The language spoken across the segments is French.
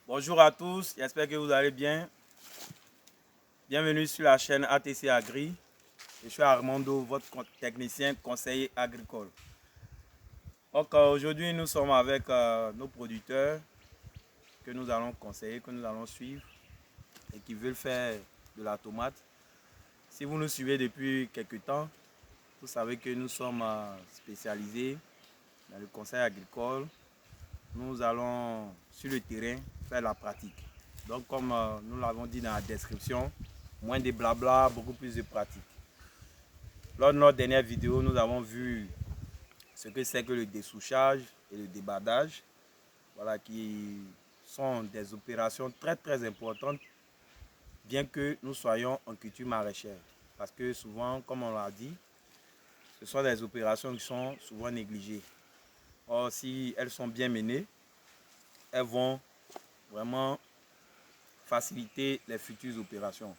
Bonjour à tous, j'espère que vous allez bien. Bienvenue sur la chaîne ATC Agri. Je suis Armando, votre technicien conseiller agricole. Donc aujourd'hui, nous sommes avec nos producteurs que nous allons conseiller, que nous allons suivre et qui veulent faire de la tomate. Si vous nous suivez depuis quelques temps, vous savez que nous sommes spécialisés dans le conseil agricole. Nous allons sur le terrain faire la pratique. Donc comme nous l'avons dit dans la description, moins de blabla, beaucoup plus de pratique. Lors de notre dernière vidéo, nous avons vu ce que c'est que le dessouchage et le débardage, voilà, qui sont des opérations très importantes, bien que nous soyons en culture maraîchère. Parce que souvent, comme on l'a dit, ce sont des opérations qui sont souvent négligées. Or, si elles sont bien menées, elles vont vraiment faciliter les futures opérations.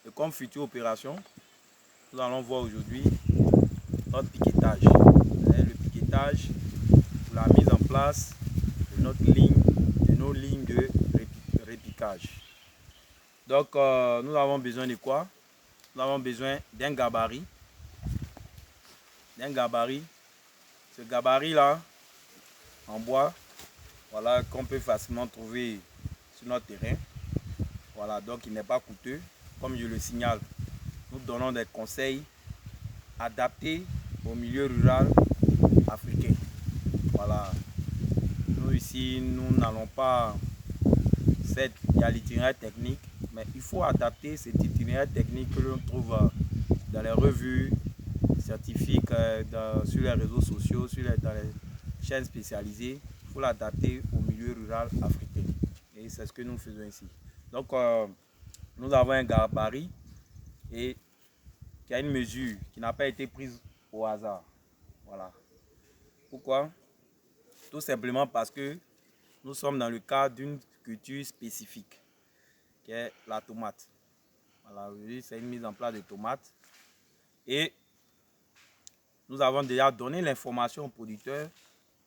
Et comme future opération, nous allons voir aujourd'hui notre piquetage. Le piquetage pour la mise en place de nos lignes de repiquage. Donc, nous avons besoin de quoi? Nous avons besoin d'un gabarit. Ce gabarit-là, en bois, voilà, qu'on peut facilement trouver sur notre terrain. Voilà, donc il n'est pas coûteux. Comme je le signale, nous donnons des conseils adaptés au milieu rural africain. Voilà, nous ici, nous n'allons pas, certes, il y a l'itinéraire technique, mais il faut adapter cet itinéraire technique que l'on trouve dans les revues scientifiques, sur les réseaux sociaux, dans les chaînes spécialisées. Il faut l'adapter au milieu rural africain. Et c'est ce que nous faisons ici. Donc, nous avons un gabarit et qui a une mesure qui n'a pas été prise au hasard. Voilà. Pourquoi? Tout simplement parce que nous sommes dans le cadre d'une culture spécifique, qui est la tomate. Voilà, c'est une mise en place de tomates. Et nous avons déjà donné l'information aux producteurs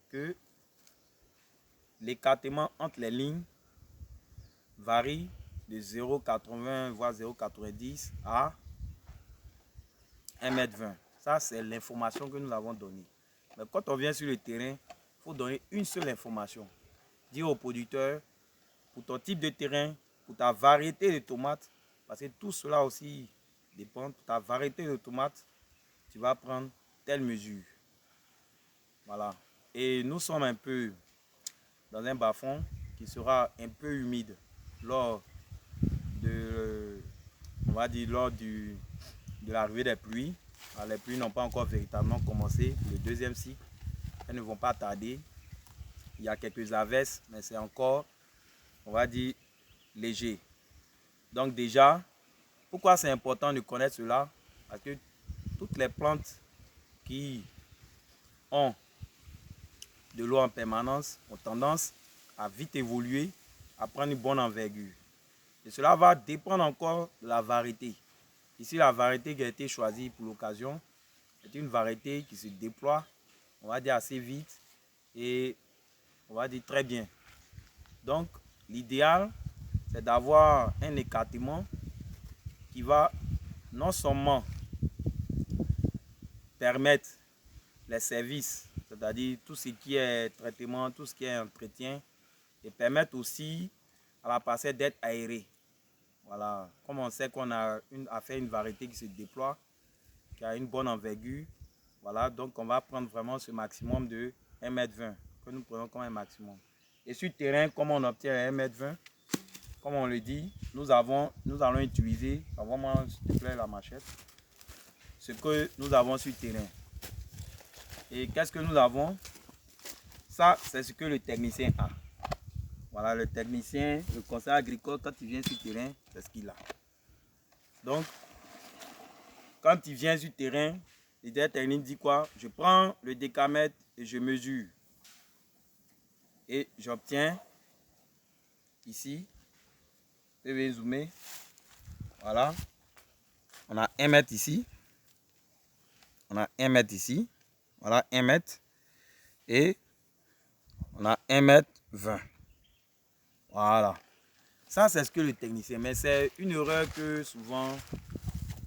que l'écartement entre les lignes varie de 0,80 voire 0,90 à 1,20 m. Ça, c'est l'information que nous avons donnée. Mais quand on vient sur le terrain, il faut donner une seule information. Dire aux producteurs, pour ton type de terrain, pour ta variété de tomates, parce que tout cela aussi dépend, pour ta variété de tomates, tu vas prendre telle mesure. Voilà. Et nous sommes un peu dans un bas-fond qui sera un peu humide lors de, on va dire, de l'arrivée des pluies. Alors, les pluies n'ont pas encore véritablement commencé. Le deuxième cycle, elles ne vont pas tarder. Il y a quelques averses, mais c'est encore, on va dire, léger. Donc déjà, pourquoi c'est important de connaître cela? Parce que toutes les plantes qui ont de l'eau en permanence ont tendance à vite évoluer, à prendre une bonne envergure. Et cela va dépendre encore de la variété. Ici, la variété qui a été choisie pour l'occasion est une variété qui se déploie, on va dire, assez vite et on va dire très bien. Donc, l'idéal, c'est d'avoir un écartement qui va non seulement permettre les services, c'est-à-dire tout ce qui est traitement, tout ce qui est entretien, et permettre aussi à la parcelle d'être aérée. Voilà, comme on sait qu'on a affaire à une variété qui se déploie, qui a une bonne envergure, voilà, donc on va prendre vraiment ce maximum de 1,20 m que nous prenons comme un maximum. Et sur le terrain, comment on obtient 1,20 m? Comme on le dit, nous allons utiliser, envoie-moi s'il te plaît la machette, ce que nous avons sur le terrain. Et qu'est-ce que nous avons? Ça, c'est ce que le technicien a. Voilà, le technicien, le conseil agricole, quand il vient sur le terrain, c'est ce qu'il a. Donc, quand il vient sur le terrain, le technicien dit quoi? Je prends le décamètre et je mesure. Et j'obtiens ici, je vais zoomer. Voilà. On a 1 mètre ici. On a 1 mètre ici. Voilà, 1 mètre. Et on a 1,20 m. Voilà. Ça, c'est ce que le technicien, mais c'est une erreur que souvent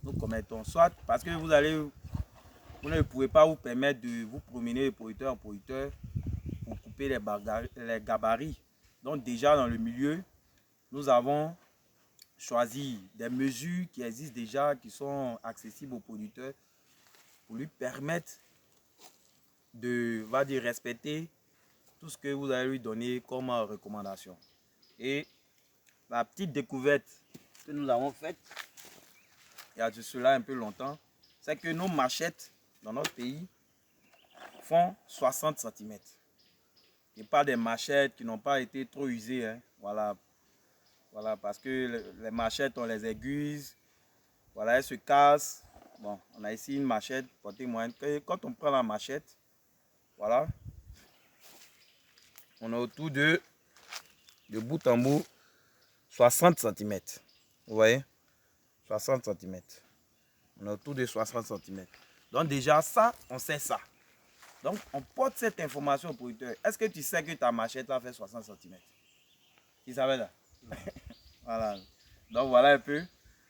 nous commettons. Soit parce que vous ne pouvez pas vous permettre de vous promener de producteur en producteur pour couper les gabarits. Donc déjà dans le milieu, nous avons choisi des mesures qui existent déjà, qui sont accessibles aux producteurs pour lui permettre de, va dire, respecter tout ce que vous allez lui donner comme recommandation. Et la petite découverte que nous avons faite, il y a de cela un peu longtemps, c'est que nos machettes dans notre pays font 60 cm. Et pas des machettes qui n'ont pas été trop usées. Hein. Voilà. Voilà, parce que les machettes, on les aiguise. Voilà, elles se cassent. Bon, on a ici une machette portée moyenne. Quand on prend la machette, voilà, on a autour de bout en bout 60 cm. Vous voyez? 60 cm. On a autour de 60 cm. Donc déjà ça, on sait ça. Donc on porte cette information au producteur. Est-ce que tu sais que ta machette là fait 60 cm? Tu savais là? Voilà. Donc voilà un peu.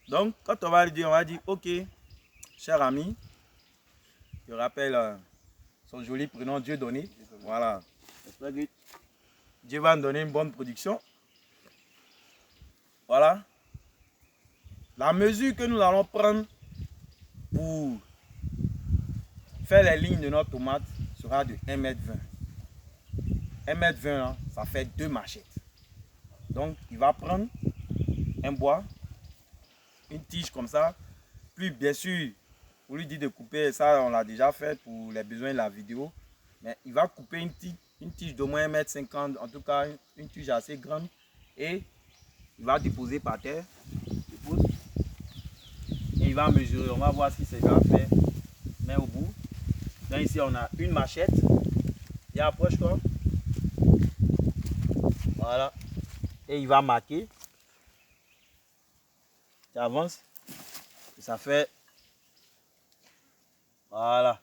Donc quand on va lui dire, on va dire, ok, cher ami, je rappelle son joli prénom Dieudonné. Voilà. J'espère que Dieu va nous donner une bonne production. Voilà. La mesure que nous allons prendre pour faire les lignes de notre tomate sera de 1,20 m. 1,20 m, ça fait 2 machettes. Donc, il va prendre un bois, une tige comme ça. Puis, bien sûr, pour lui dire de couper, ça, on l'a déjà fait pour les besoins de la vidéo. Mais il va couper une tige d'au moins 1,50 m, en tout cas, une tige assez grande. Et il va déposer par terre. Et il va mesurer. On va voir si c'est bien fait. Mais au bout. Donc ici, on a une machette. Il approche quoi. Voilà. Et il va marquer. Tu avances. Et ça fait. Voilà.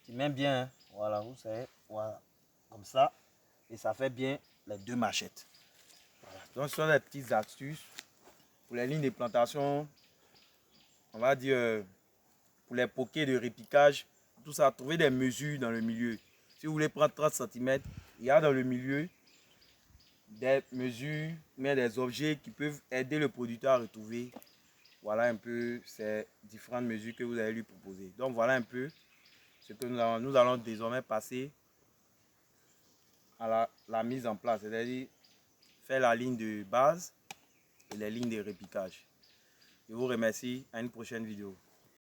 Tu mets bien. Hein. Voilà, vous savez. Voilà. Comme ça. Et ça fait bien les 2 machettes. Voilà. Donc ce sont les petites astuces. Pour les lignes de plantation. On va dire. Pour les poquets de répiquage. Tout ça. Trouver des mesures dans le milieu. Si vous voulez prendre 30 cm. Il y a dans le milieu des mesures, mais des objets qui peuvent aider le producteur à retrouver. Voilà un peu ces différentes mesures que vous allez lui proposer. Donc voilà un peu ce que nous allons désormais passer à la mise en place, c'est-à-dire faire la ligne de base et les lignes de répiquage. Je vous remercie, à une prochaine vidéo.